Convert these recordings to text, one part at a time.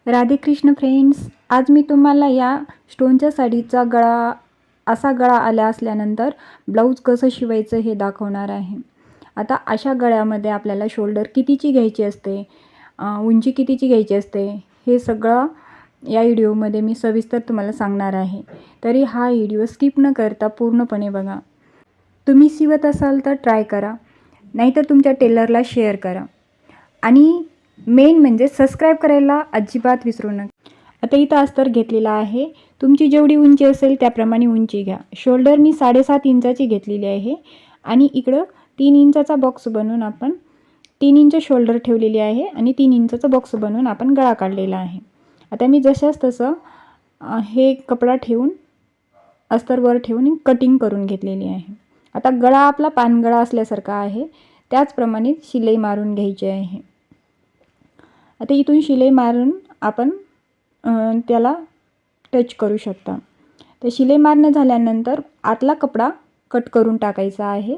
Radhekrishna friends, आज मी तुम्हाला या स्टोनच्या साडीचा असा गळा आला असल्यानंतर ब्लाऊज कसं शिवायचं हे दाखवणार आहे। आता अशा गळ्यामध्ये आपल्याला शोल्डर कितीची घ्यायची असते, उंची कितीची घ्यायची असते, हे सगळं या व्हिडिओमध्ये मी सविस्तर तुम्हाला सांगणार आहे। तरी हा व्हिडिओ स्किप न करता पूर्णपणे बघा। तुम्ही शिवत असाल तर ट्राय करा, नाहीतर तुमच्या टेलरला शेअर करा आणि मेन म्हणजे सबस्क्राईब करायला अजिबात विसरू नका। आता इथं अस्तर घेतलेला आहे, तुमची जेवढी उंची असेल त्याप्रमाणे उंची घ्या। शोल्डर मी 7.5 इंचाची घेतलेली आहे आणि इकडं 3 इंचाचा बॉक्स बनवून आपण 3 इंच शोल्डर ठेवलेली आहे आणि 3 इंचाचा बॉक्स बनवून आपण गळा काढलेला आहे। आता मी जशास तसं हे कपडा ठेवून अस्तर वर ठेवून कटिंग करून घेतलेली आहे। आता गळा आपला पानगळा असल्यासारखा आहे, त्याचप्रमाणे शिलाई मारून घ्यायची आहे। आता इथून शिलाई मारून आपण त्याला टच करू शकता। तर शिलाई मारणं झाल्यानंतर आतला कपडा कट करून टाकायचा आहे।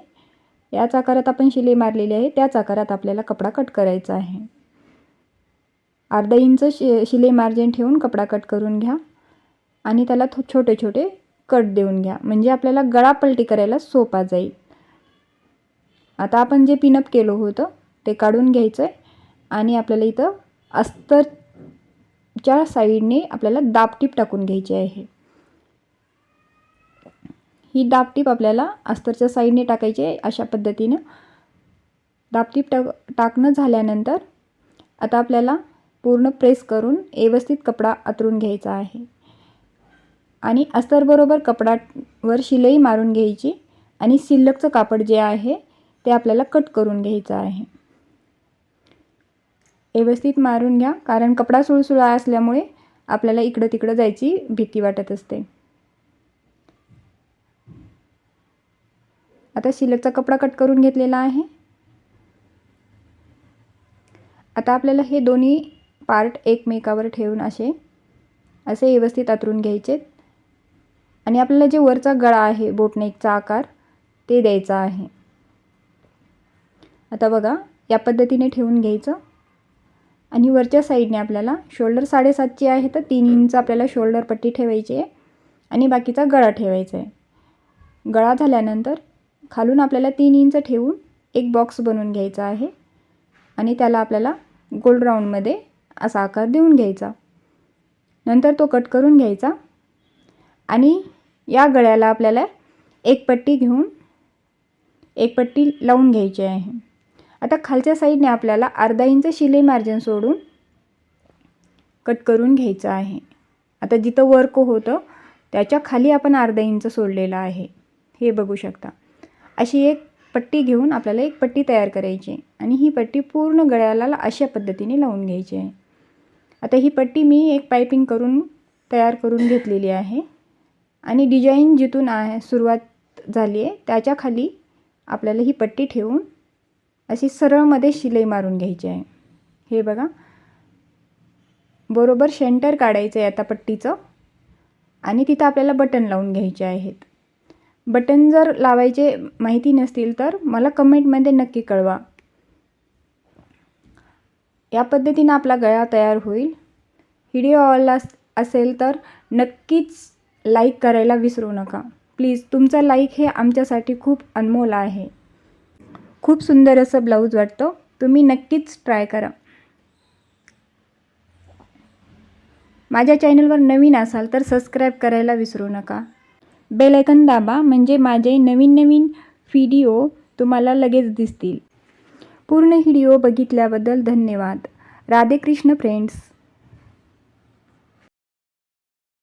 याच आकारात आपण शिलाई मारलेली आहे, त्याच आकारात आपल्याला कपडा कट करायचा आहे। अर्धा इंच शिलाई मार्जिन ठेवून कपडा कट करून घ्या आणि त्याला छोटे छोटे कट देऊन घ्या, म्हणजे आपल्याला गळा पलटी करायला सोपा जाईल। आता आपण जे पिनअप केलं होतं ते काढून घ्यायचं आहे आणि आपल्याला इथं अस्तरच्या साईडने आपल्याला दाबटीप टाकून घ्यायची आहे। ही दाबटीप आपल्याला अस्तरच्या साईडने टाकायची आहे। अशा पद्धतीने दाबटीप टाकणं झाल्यानंतर आता आपल्याला पूर्ण प्रेस करून व्यवस्थित कपडा अंतरून घ्यायचा आहे आणि अस्तर बरोबर कपडावर शिलाई मारून घ्यायची आणि शिल्लकचं कापड जे आहे ते आपल्याला कट करून घ्यायचं आहे। व्यवस्थित मारून घ्या, कारण कपडा सुळसुळा असल्यामुळे आपल्याला इकडं तिकडं जायची भीती वाटत असते। आता शिल्लकचा कपडा कट करून घेतलेला आहे। आता आपल्याला हे दोन्ही पार्ट एकमेकावर ठेवून असे व्यवस्थित अंतरून घ्यायचे आणि आपल्याला जे वरचा गळा आहे बोटनेकचा आकार ते द्यायचा आहे। आता बघा, या पद्धतीने ठेवून घ्यायचं आणि वरच्या साईडने आपल्याला शोल्डर 7.5ची आहे तर 3 इंच आपल्याला शोल्डर पट्टी ठेवायची आहे आणि बाकीचा गळा ठेवायचा आहे। गळा झाल्यानंतर खालून आपल्याला 3 इंच ठेवून एक बॉक्स बनवून घ्यायचा आहे आणि त्याला आपल्याला गोल राऊंडमध्ये असा आकार देऊन घ्यायचा। नंतर तो कट करून घ्यायचा आणि या गळ्याला आपल्याला एक पट्टी घेऊन एक पट्टी लावून घ्यायची आहे। आता खालच्या साईडने आपल्याला अर्धा इंच शिलाई मार्जिन सोडून कट करून घ्यायचं आहे। आता जिथं वर्क होतं त्याच्या खाली आपण अर्धा इंच सोडलेला आहे, हे बघू शकता। अशी एक पट्टी घेऊन आपल्याला एक पट्टी तयार करायची आणि ही पट्टी पूर्ण गळ्याला अशा पद्धतीने लावून घ्यायची आहे। आता ही पट्टी मी एक पाइपिंग करून तयार करून घेतलेली आहे आणि डिझाईन जिथून सुरुवात झाली आहे त्याच्या खाली आपल्याला ही पट्टी ठेवून अशी सरळमध्ये शिलाई मारून घ्यायची आहे। हे बघा, बरोबर सेंटर काढायचं आहे आता पट्टीचं आणि तिथं आपल्याला बटन लावून घ्यायचे आहेत। बटन जर लावायचे माहिती नसतील तर मला कमेंटमध्ये नक्की कळवा। या पद्धतीने आपला गळा तयार होईल। व्हिडिओ आवडला असेल तर नक्कीच लाईक करायला विसरू नका प्लीज। तुमचा लाईक हे आमच्यासाठी खूप अनमोल आहे। खूप सुंदर असं ब्लाऊज वाटतं, तुम्ही नक्कीच ट्राय करा। माझ्या चॅनलवर नवीन असाल तर सबस्क्राईब करायला विसरू नका। बेल आयकॉन दाबा, म्हणजे माझे नवीन नवीन व्हिडिओ तुम्हाला लगेच दिसतील। पूर्ण व्हिडिओ बघितल्याबद्दल धन्यवाद। राधेकृष्ण फ्रेंड्स।